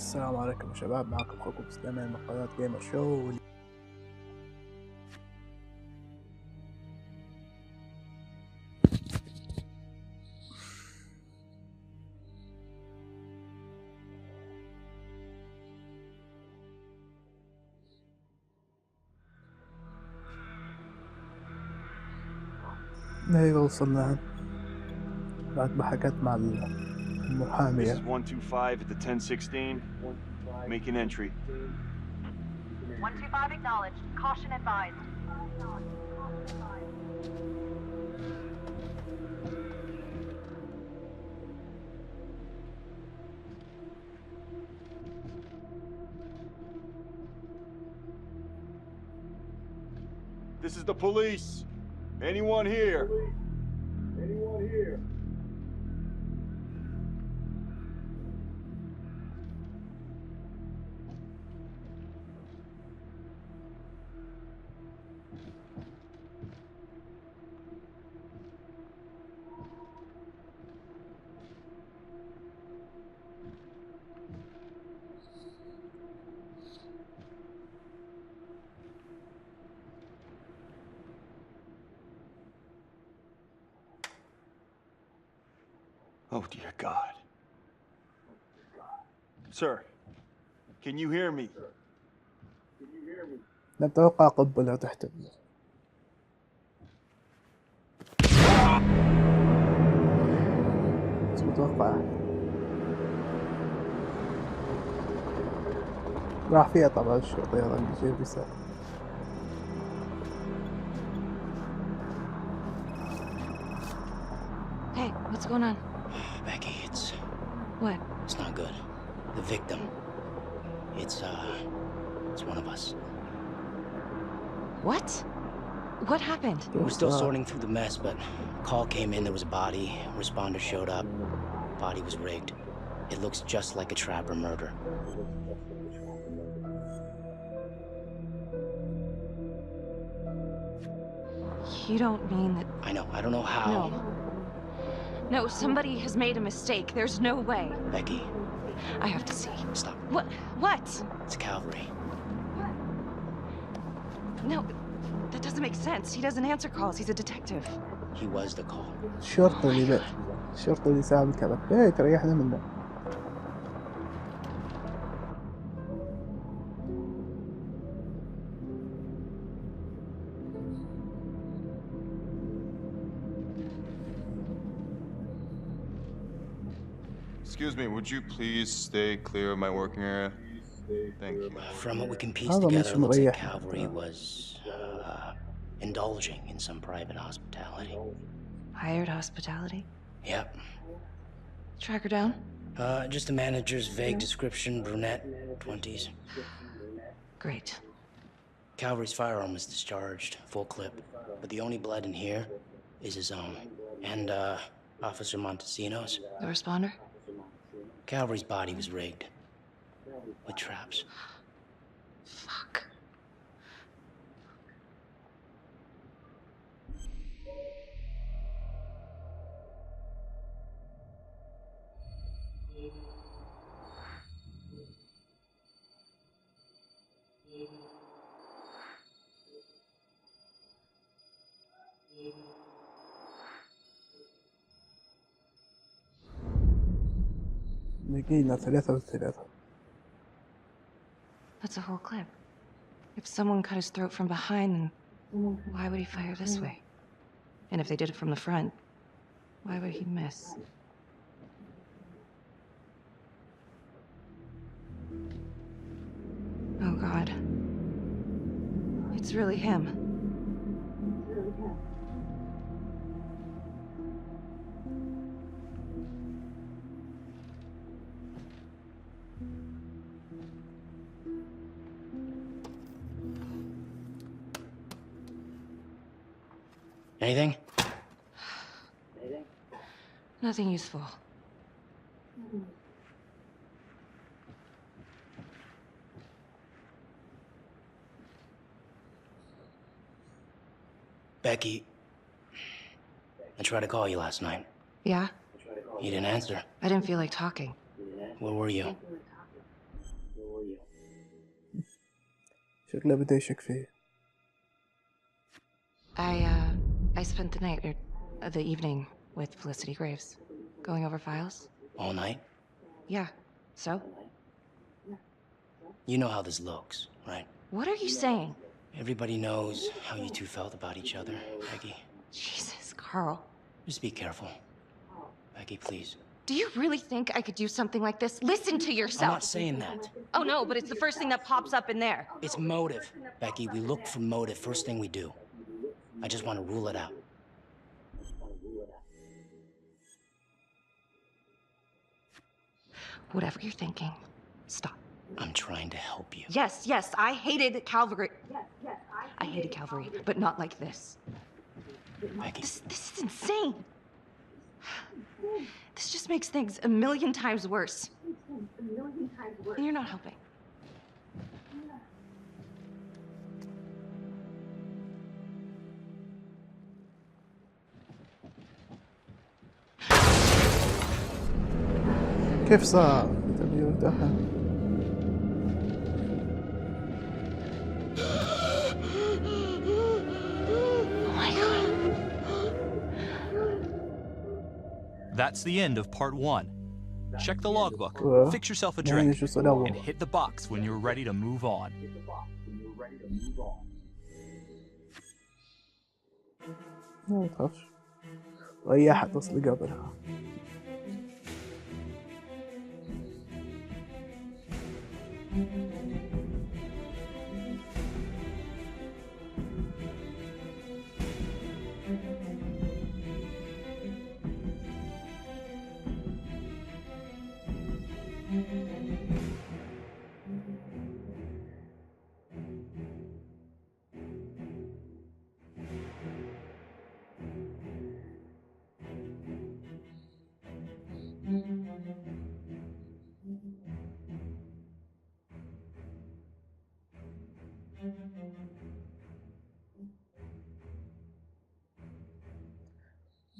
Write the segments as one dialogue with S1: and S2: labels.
S1: السلام عليكم يا شباب، معكم اخوكم سليمان من قناة جيمر شو. ايوه وصلنا بعد ما حكيت مع المحامية.
S2: This is 125 at the 1016. Making entry.
S3: 125 acknowledged. Caution advised.
S2: This is the police. Anyone here? Anyone here? Oh, dear God. Sir, can you hear me?
S1: نتوقع قنبلة تحت متوقع راح فيها طبعا الشرطي هذا اللي يجيب يسأل.
S4: Hey, what's going on?
S5: Becky, it's...
S4: What?
S5: It's not good. The victim. It's one of us.
S4: What? What happened?
S5: We're still sorting through the mess, but call came in, there was a body. Responder showed up. Body was rigged. It looks just like a trap or murder.
S4: You don't mean that...
S5: I know, I don't know how.
S4: No, somebody has made a mistake. There's no way.
S5: Becky.
S4: I have to see.
S5: Stop.
S4: What? What?
S5: It's cavalry.
S4: No, that doesn't make sense. He doesn't answer calls. He's a detective.
S5: He was the call.
S1: الشرطي اللي ساعد الكلام. ايه تريحنا منه.
S6: Excuse me, would you please stay clear of my working area? Thank you.
S5: From what we can piece
S1: هذا
S5: together,
S1: مش
S5: it looks like
S1: مريح.
S5: cavalry was indulging in some private hospitality.
S4: Hired hospitality?
S5: Yep.
S4: Track her down?
S5: Just the manager's vague description, brunette, 20s.
S4: Great.
S5: Calvary's firearm was discharged, full clip, but the only blood in here is his own. And, Officer Montesino's.
S4: The responder?
S5: Calvary's body was rigged. With traps.
S4: Fuck.
S1: لقينا 3
S4: That's a whole clip. If someone cut his throat from behind, then why would he fire this way? And if they did it from the front, why would he miss? Oh God. It's really him.
S5: Anything?
S4: Nothing useful.
S5: Becky, I tried to call you last night.
S4: Yeah?
S5: You didn't answer.
S4: I didn't feel like talking.
S5: Where were you?
S1: شكله بده يشك فيه.
S4: I spent the night, or the evening, with Felicity Graves, going over files.
S5: All night?
S4: Yeah, so?
S5: You know how this looks, right?
S4: What are you saying?
S5: Everybody knows how you two felt about each other, Becky.
S4: Jesus, Carl.
S5: Just be careful. Becky, please.
S4: Do you really think I could do something like this? Listen to yourself.
S5: I'm not saying that.
S4: Oh no, but it's the first thing that pops up in there.
S5: It's motive. Becky, we look for motive first thing we do. I just want to rule it out.
S4: Whatever you're thinking, stop.
S5: I'm trying to help you.
S4: Yes, I hated Calvary. I hated Calvary, but not like this.
S5: Becky.
S4: This is insane. This just makes things a million times worse. And you're not helping.
S1: كيف صار؟ تبي يرتاح.
S7: That's the end of part 1. Check the logbook, fix yourself a
S1: يعني
S7: drink,
S1: شو صار
S7: and hit the box when you're ready to move on.
S1: ما تخافش. ريحت أصل قبلها.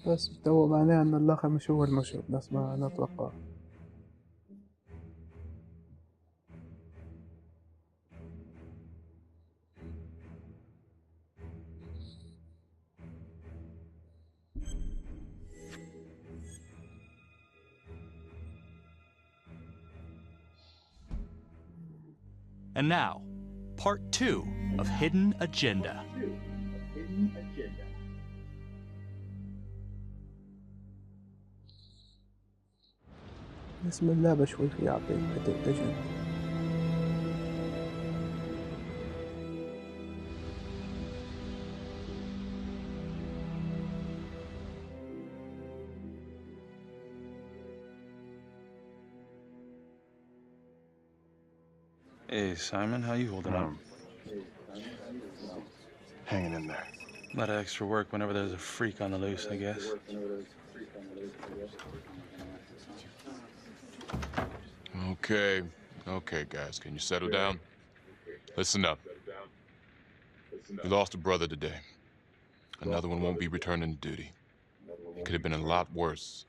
S1: بس تو معناه أن الآخر مش هو المشهور نفس ما نتوقع.
S7: And now, part 2 of Hidden Agenda.
S1: اسم اللعبة شوي في يعطينا أجند.
S8: Hey, Simon, how you holding up?
S2: Hanging in there.
S8: A lot of extra work whenever there's a freak on the loose, I guess.
S6: Okay, guys, can you settle down? Listen up. You lost a brother today. Another one won't be returning to duty. It could have been a lot worse.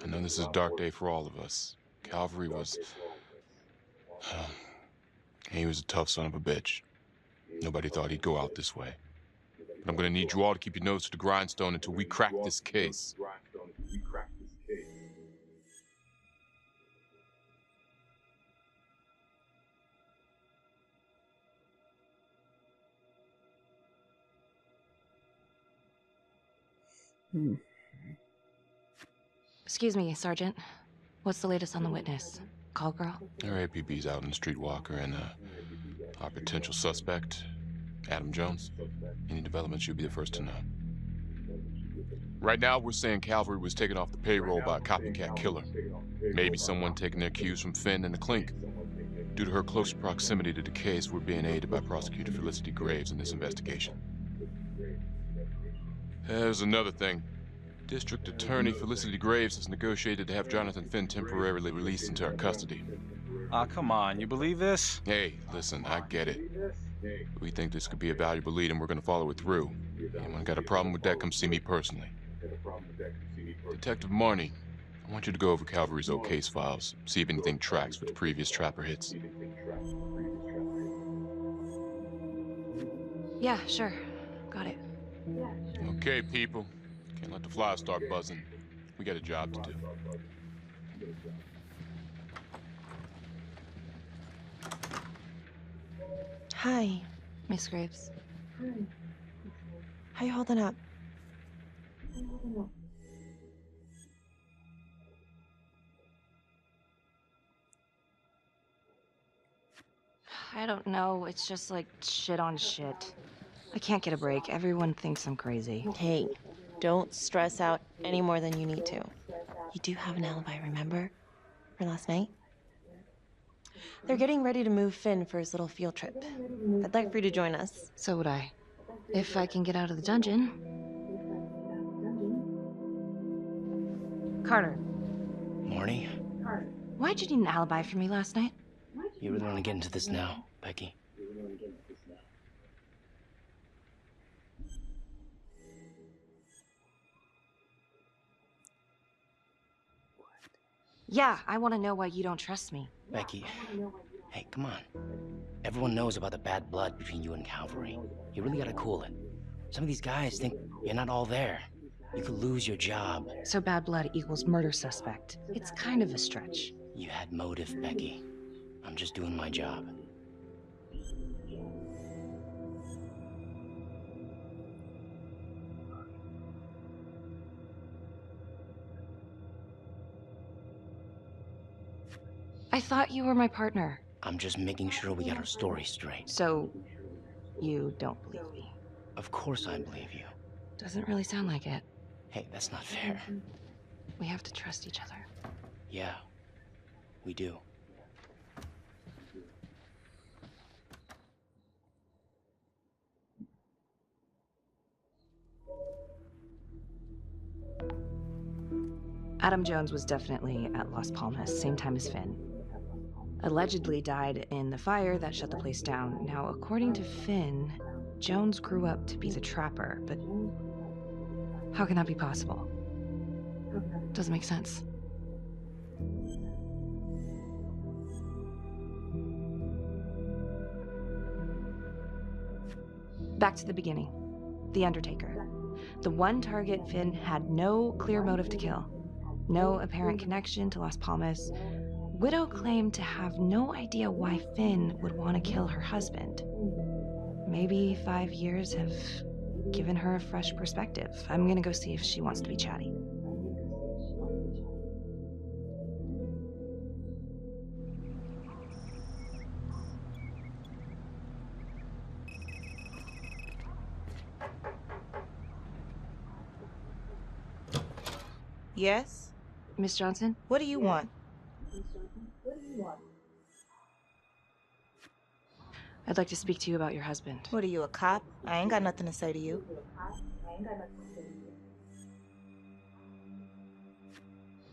S6: I know this is a dark day for all of us. Calvary was... he was a tough son of a bitch. Nobody thought he'd go out this way. But I'm gonna need you all to keep your nose to the grindstone until we crack this case.
S4: Excuse me, Sergeant. What's the latest on the witness? Call girl?
S6: Our APB's out on the streetwalker and our potential suspect, Adam Jones. Any developments, you'll be the first to know. Right now, we're saying Calvary was taken off the payroll by a copycat killer. Maybe someone taking their cues from Finn and the Clink. Due to her close proximity to the case, we're being aided by Prosecutor Felicity Graves in this investigation. There's another thing. District Attorney Felicity Graves has negotiated to have Jonathan Finn temporarily released into our custody.
S8: Ah, come on, you believe this?
S6: Hey, listen, I get it. We think this could be a valuable lead and we're gonna follow it through. Anyone got a problem with that, come see me personally. Detective Marnie, I want you to go over Calvary's old case files, see if anything tracks with the previous Trapper hits.
S4: Yeah, sure. Got it.
S6: Okay, people. Can't let the flies start buzzing. We got a job to do.
S9: Hi,
S4: Miss Graves.
S9: how you holding up?
S4: I don't know. It's just like shit on shit. I can't get a break. Everyone thinks I'm crazy.
S9: Hey, don't stress out any more than you need to. You do have an alibi, remember? For last night? They're getting ready to move Finn for his little field trip. I'd like for you to join us.
S4: So would I. If I can get out of the dungeon. Carter,
S5: Morning.
S4: why'd you need an alibi for me last night?
S5: You really want to get into this now, Becky?
S4: Yeah, I want to know why you don't trust me.
S5: Becky, hey, come on. Everyone knows about the bad blood between you and Calvary. You really gotta cool it. Some of these guys think you're not all there. You could lose your job.
S4: So bad blood equals murder suspect. It's kind of a stretch.
S5: You had motive, Becky. I'm just doing my job.
S4: I thought you were my partner.
S5: I'm just making sure we get our story straight.
S4: So, you don't believe me?
S5: Of course I believe you.
S4: Doesn't really sound like it.
S5: Hey, that's not fair.
S4: We have to trust each other.
S5: Yeah, we do.
S4: Adam Jones was definitely at Las Palmas, same time as Finn. Allegedly died in the fire that shut the place down. Now, according to Finn, Jones grew up to be the trapper, but how can that be possible? Doesn't make sense. Back to the beginning. The Undertaker. The one target Finn had no clear motive to kill. No apparent connection to Las Palmas. Widow claimed to have no idea why Finn would want to kill her husband. Maybe 5 years have given her a fresh perspective. I'm gonna go see if she wants to be chatty.
S10: Yes?
S4: Miss Johnson?
S10: What do you want?
S4: I'd like to speak to you about your husband.
S10: What are you, a cop? I ain't got nothing to say to you.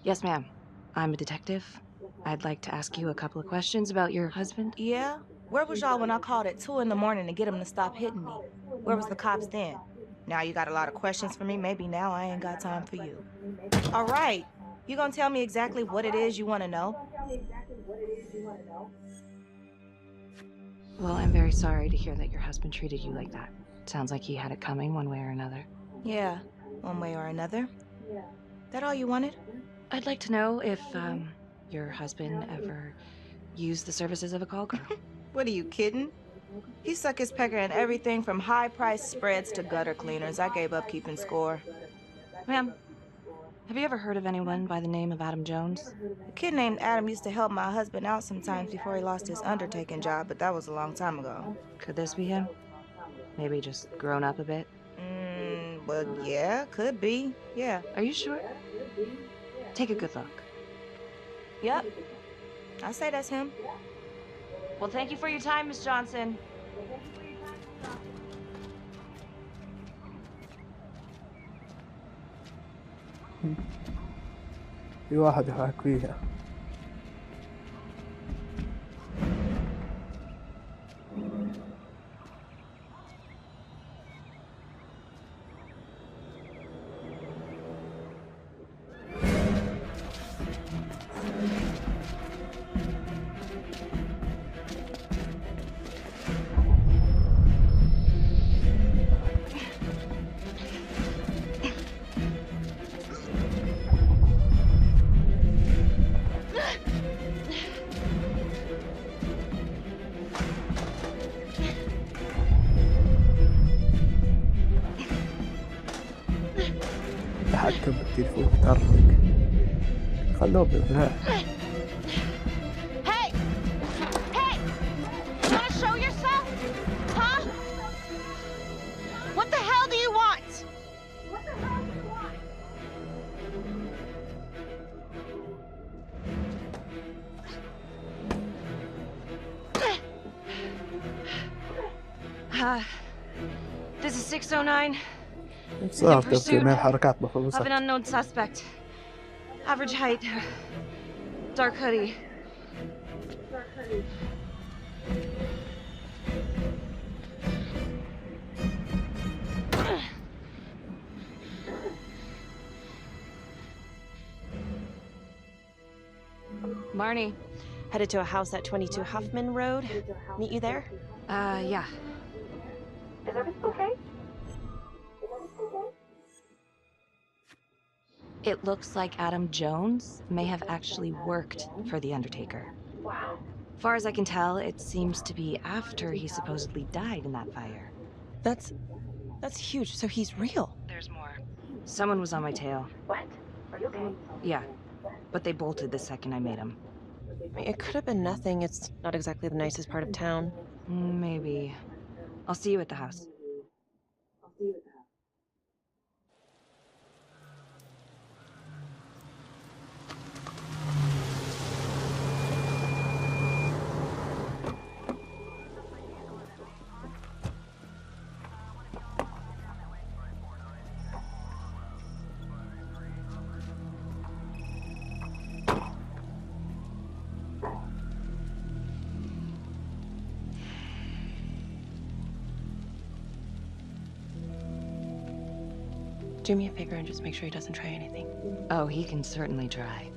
S4: Yes, ma'am. I'm a detective. I'd like to ask you a couple of questions about your husband.
S10: Yeah? Where was y'all when I called at 2 in the morning to get him to stop hitting me? Where was the cops then? Now you got a lot of questions for me. Maybe now I ain't got time for you. All right. You gonna tell me exactly what it is you want to know?
S4: Well, I'm very sorry to hear that your husband treated you like that. Sounds like he had it coming one way or another.
S10: Yeah, one way or another. That all you wanted?
S4: I'd like to know if, your husband ever used the services of a call girl.
S10: What, are you kidding? He suck his pecker in everything from high-priced spreads to gutter cleaners. I gave up keeping score.
S4: Ma'am, have you ever heard of anyone by the name of Adam Jones?
S10: A kid named Adam used to help my husband out sometimes before he lost his undertaking job, but that was a long time ago.
S4: Could this be him? Maybe just grown up a bit?
S10: Well, yeah, could be. Yeah.
S4: Are you sure? Take a good look.
S10: Yep. I say that's him.
S4: Well, thank you for your time, Miss Johnson.
S1: في واحد يحاك فيها. تحكم بالتليفون يتحرك. خلوه بالبناء.
S3: Hey! Hey! You want to show yourself? Huh? What the hell do you want?
S4: This is 609.
S1: صار تفكير من الحركات مفروض
S4: Of an unknown suspect. Average height. Dark hoodie. Marnie.
S9: Headed to a house at 22 Huffman Road. Meet you there?
S4: Yeah.
S3: Is everything okay?
S4: It looks like Adam Jones may have actually worked for the Undertaker.
S3: Wow.
S4: Far as I can tell, it seems to be after he supposedly died in that fire.
S9: That's huge. So he's real.
S4: There's more. Someone was on my tail.
S3: What? Are you okay?
S4: Yeah, but they bolted the second I made them.
S9: I mean, it could have been nothing. It's not exactly the nicest part of town.
S4: Maybe. I'll see you at the house.
S9: Do me a favor and just make sure he doesn't try anything.
S4: Oh, he can certainly try.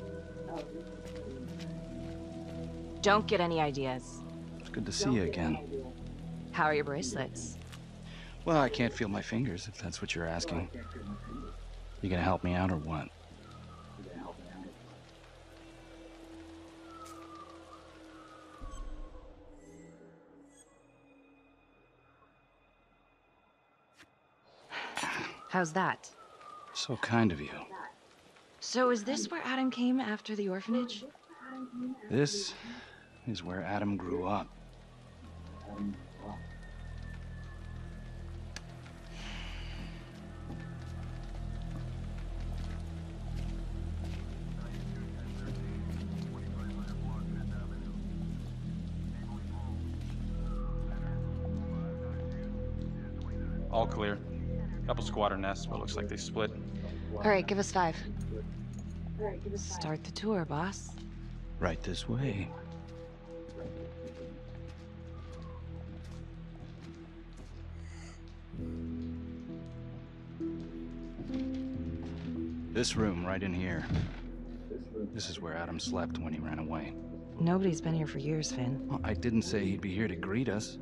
S4: Don't get any ideas.
S11: It's good to see you again.
S4: How are your bracelets?
S11: Well, I can't feel my fingers, if that's what you're asking. You gonna help me out or what?
S4: How's that?
S11: So kind of you.
S4: So is this where Adam came after the orphanage?
S11: This is where Adam grew up.
S8: All clear. Couple squatter nests, but looks like they split.
S4: All right, give us 5. Start the tour, boss.
S11: Right this way. This room right in here. This is where Adam slept when he ran away.
S4: Nobody's been here for years, Finn.
S11: Well, I didn't say he'd be here to greet us.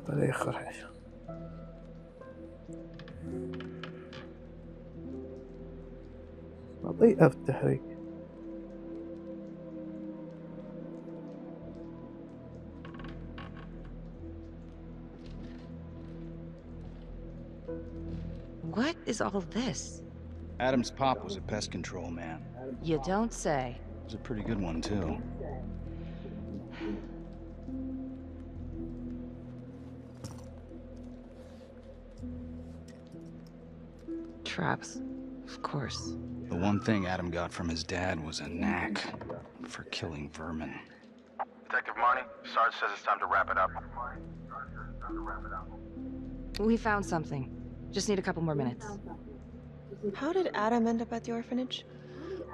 S1: هذا يخرج. بطيئة في التحريك.
S4: What is all this?
S11: Adam's pop was a pest control man.
S4: You don't say.
S11: He was a pretty good one, too.
S4: Traps, of course.
S11: The one thing Adam got from his dad was a knack for killing vermin.
S12: Detective Marnie, Sarge says it's time to wrap it up.
S4: We found something. Just need a couple more minutes.
S9: How did Adam end up at the orphanage?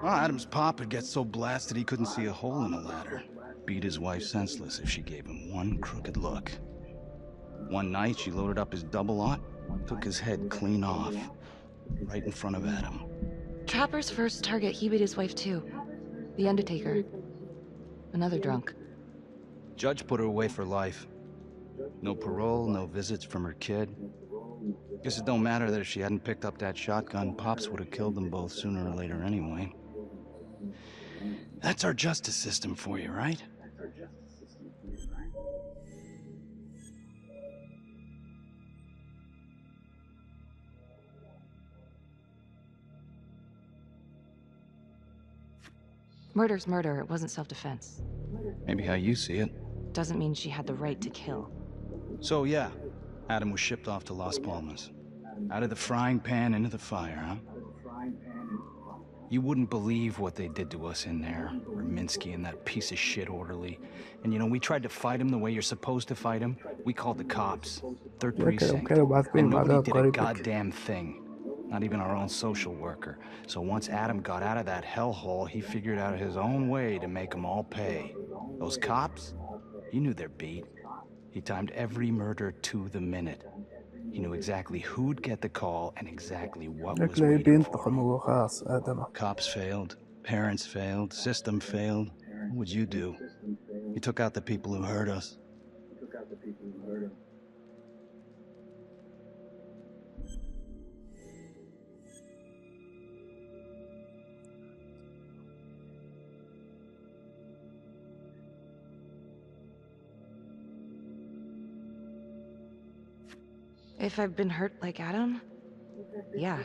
S11: Well, Adam's pop would get so blasted he couldn't see a hole in a ladder. Beat his wife senseless if she gave him one crooked look. One night, she loaded up his double-aught, took his head clean off, right in front of Adam.
S4: Trapper's first target, he beat his wife too. The undertaker. Another drunk.
S11: Judge put her away for life. No parole, no visits from her kid. Guess it don't matter that if she hadn't picked up that shotgun, Pops would have killed them both sooner or later anyway. That's our justice system for you, right?
S4: Murder's murder. It wasn't self-defense.
S11: Maybe how you see it.
S4: Doesn't mean she had the right to kill.
S11: So yeah, Adam was shipped off to Las Palmas. Out of the frying pan into the fire, huh? You wouldn't believe what they did to us in there. Raminsky and that piece of shit orderly. And you know, we tried to fight him the way you're supposed to fight him. We called the cops. Third precinct. And nobody did a goddamn thing. Not even our own social worker. So once Adam got out of that hellhole, he figured out his own way to make them all pay. Those cops, he knew their beat. He timed every murder to the minute. He knew exactly who'd get the call and exactly what was waiting for him. Cops failed, parents failed, system failed. What would you do? He took out the people who hurt us.
S4: If I've been hurt like Adam, yeah.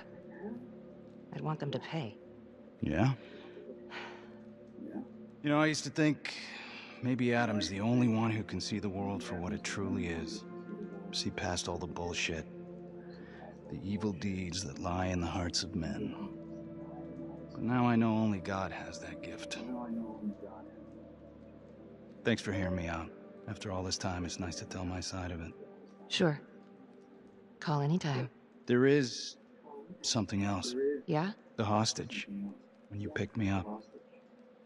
S4: I'd want them to pay.
S11: Yeah? You know, I used to think maybe Adam's the only one who can see the world for what it truly is. See past all the bullshit. The evil deeds that lie in the hearts of men. But now I know only God has that gift. Thanks for hearing me out. After all this time, it's nice to tell my side of it.
S4: Sure. Call anytime.
S11: There is something else.
S4: Yeah?
S11: The hostage. When you picked me up.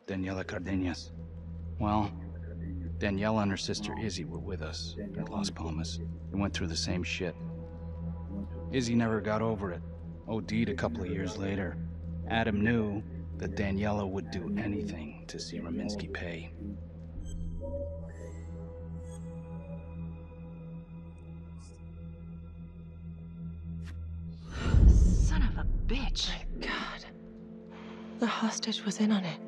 S11: Daniela Cardenas. Well, Daniela and her sister Izzy were with us at Las Palmas. They went through the same shit. Izzy never got over it. OD'd a couple of years later. Adam knew that Daniela would do anything to see Raminsky pay.
S4: Son of a bitch.
S9: My God. The hostage was in on it.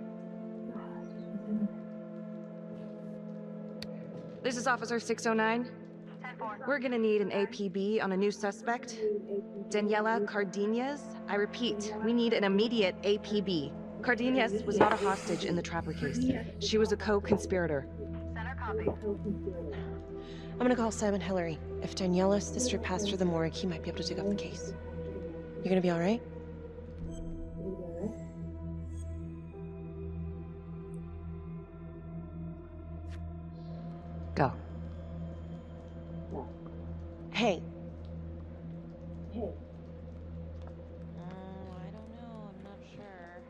S4: This is Officer 609. We're gonna need an APB on a new suspect. Daniela Cardenas. I repeat, we need an immediate APB. Cardenas was not a hostage in the Trapper case. She was a co-conspirator.
S3: Center copy.
S9: I'm gonna call Simon Hillary. If Daniela's sister passed through the morgue, he might be able to dig up the case. You gonna be all right?
S4: Go.
S9: Hey. I don't know. I'm not sure.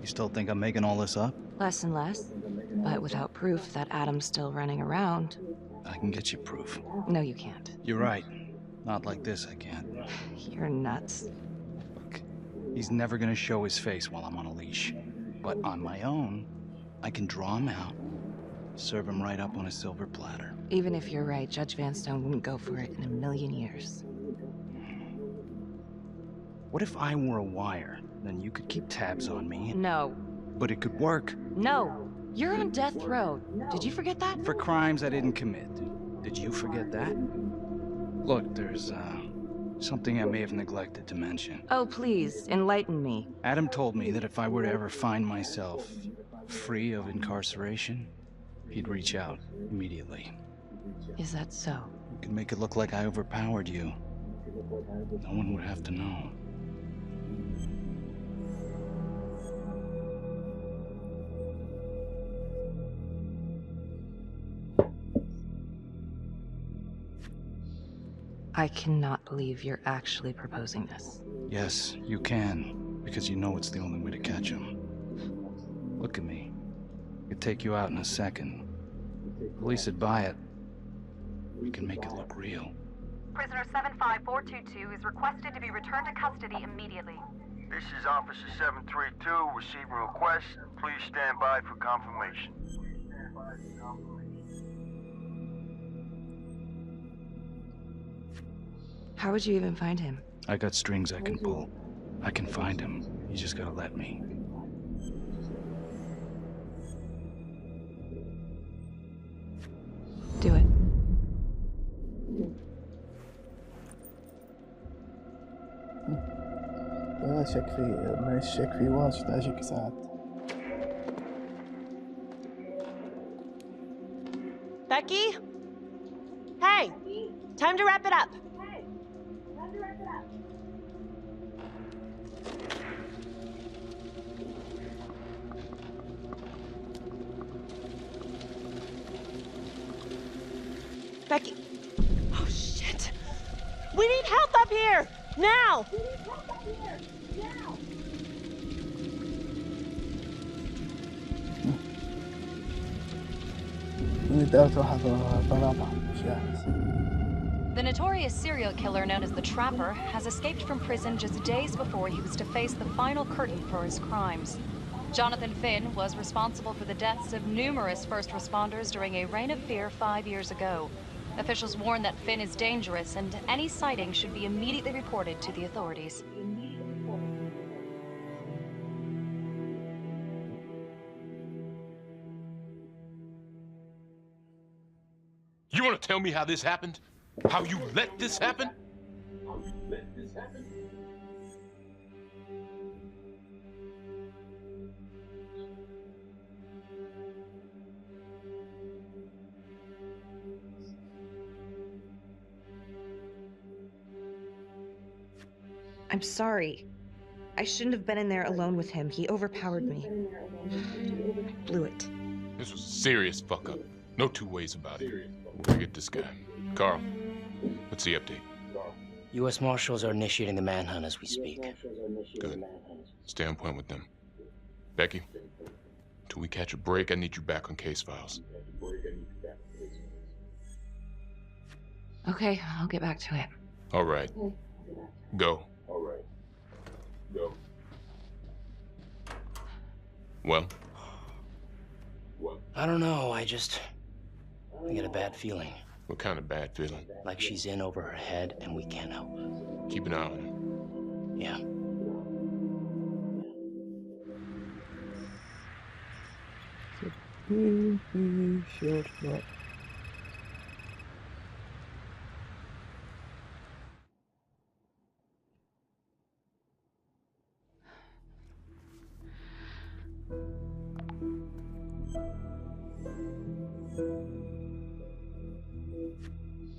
S11: You still think I'm making all this up?
S4: Less and less. But without proof that Adam's still running around.
S11: I can get you proof.
S4: No, you can't.
S11: You're right. Not like this, I can't.
S4: You're nuts.
S11: Look, he's never gonna show his face while I'm on a leash. But on my own, I can draw him out, serve him right up on a silver platter.
S4: Even if you're right, Judge Vanstone wouldn't go for it in a million years.
S11: What if I were a wire? Then you could keep tabs on me.
S4: No.
S11: But it could work.
S4: No. You're on death row. Did you forget that?
S11: For crimes I didn't commit. Did you forget that? Look, there's, something I may have neglected to mention.
S4: Oh, please, enlighten me.
S11: Adam told me that if I were to ever find myself free of incarceration, he'd reach out immediately.
S4: Is that so?
S11: You could make it look like I overpowered you. No one would have to know.
S4: I cannot believe you're actually proposing this.
S11: Yes, you can, because you know it's the only way to catch him. Look at me. I could take you out in a second. Police would buy it. We can make it look real.
S13: prisoner 75422 is requested to be returned to custody immediately.
S12: This is Officer 732 receiving request. Please stand by for confirmation.
S4: How would you even find him?
S11: I got strings I can pull. I can find him. You just gotta let me.
S4: Do it.
S1: لا شك في ما الشك في واجد أجيك ساعات.
S9: Becky? Hey! Time to wrap it up. Becky. Oh, shit. We need help up here! Now!
S13: The notorious serial killer known as the Trapper has escaped from prison just days before he was to face the final curtain for his crimes. Jonathan Finn was responsible for the deaths of numerous first responders during a reign of fear 5 years ago. Officials warn that Finn is dangerous and any sighting should be immediately reported to the authorities.
S6: You want to tell me how this happened? How you let this happen?
S4: I'm sorry. I shouldn't have been in there alone with him. He overpowered me. I blew it.
S6: This was a serious fuck up. No two ways about it. We're gonna get this guy. Carl, what's the update?
S5: U.S. Marshals are initiating the manhunt as we speak.
S6: Good. Stay on point with them. Becky, till we catch a break, I need you back on case files.
S4: Okay, I'll get back to it.
S6: All right. Go. Well?
S5: I don't know, I get a bad feeling.
S6: What kind of bad feeling?
S5: Like she's in over her head and we can't help.
S6: Keep an eye on her.
S5: Yeah.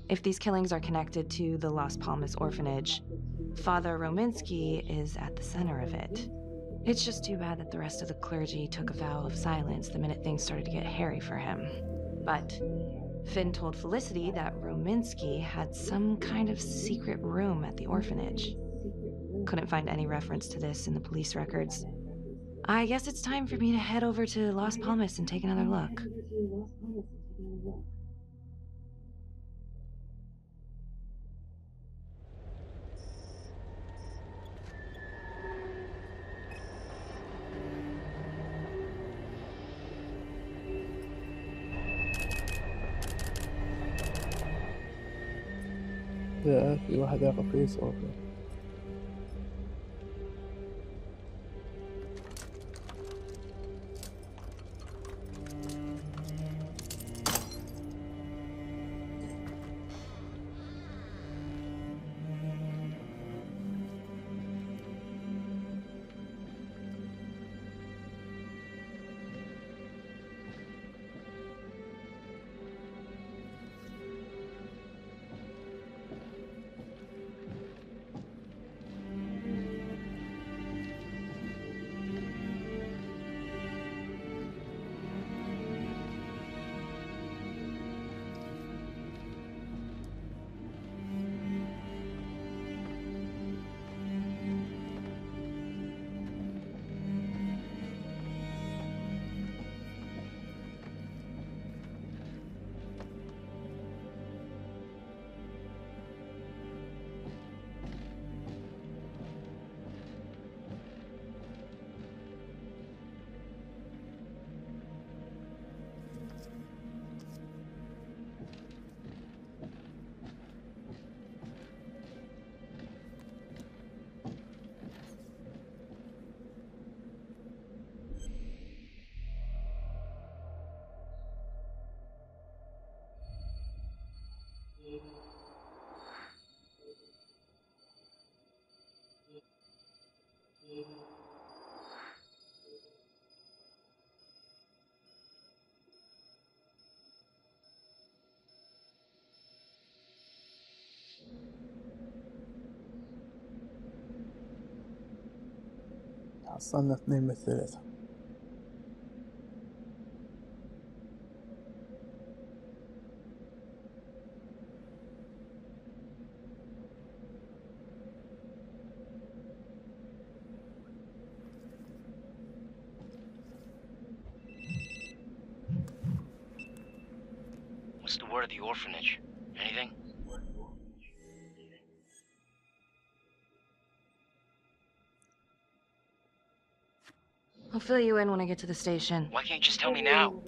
S4: If these killings are connected to the Las Palmas orphanage, Father Rominsky is at the center of it. It's just too bad that the rest of the clergy took a vow of silence the minute things started to get hairy for him. But Finn told Felicity that Rominsky had some kind of secret room at the orphanage. Couldn't find any reference to this in the police records. I guess it's time for me to head over to Las Palmas and take another look.
S1: في واحد يقف في صوته. حصلنا 2 من 3.
S5: What's the word at the orphanage? Anything?
S4: I'll fill you in when I get to the station.
S5: Why can't you just tell me now?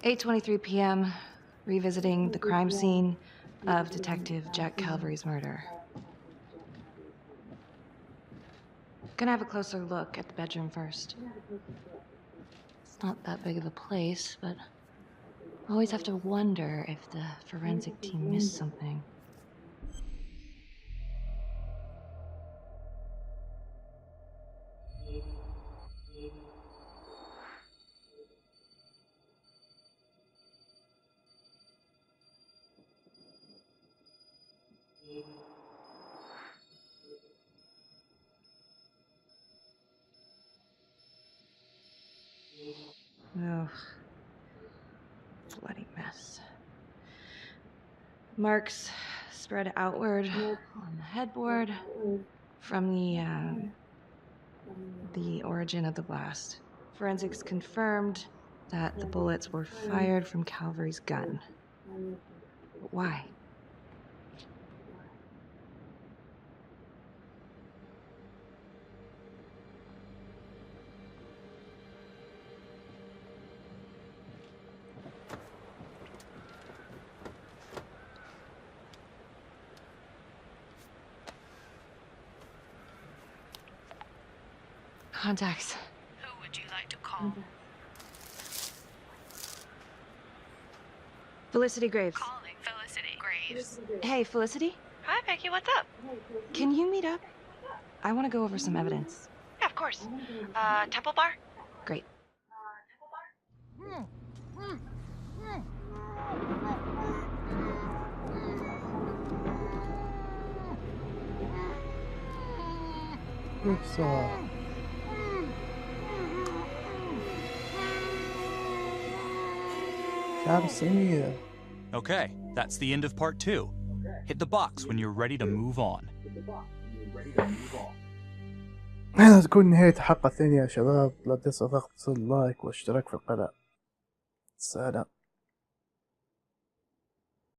S4: "8:23 p.m., revisiting the crime scene of Detective Jack Calvary's murder. Gonna have a closer look at the bedroom first. It's not that big of a place, but I always have to wonder if the forensic team missed something. Ugh. Bloody mess. Marks spread outward on the headboard from the origin of the blast. Forensics confirmed that the bullets were fired from Calvary's gun. But why? Contacts.
S3: Who would you like to call?
S4: Felicity Graves.
S3: Calling Felicity Graves.
S4: Hey, Felicity?
S3: Hi, Becky. What's up?
S4: Can you meet up? I want to go over some evidence.
S3: Yeah, of course. Temple Bar?
S4: Great.
S7: Okay, that's the end of part 2. Hit the box when you're ready to move on.
S1: هنا تكون نهاية الحلقة الثانية يا شباب. لا تنسوا ضغط اللايك والاشتراك في القناة. سلام.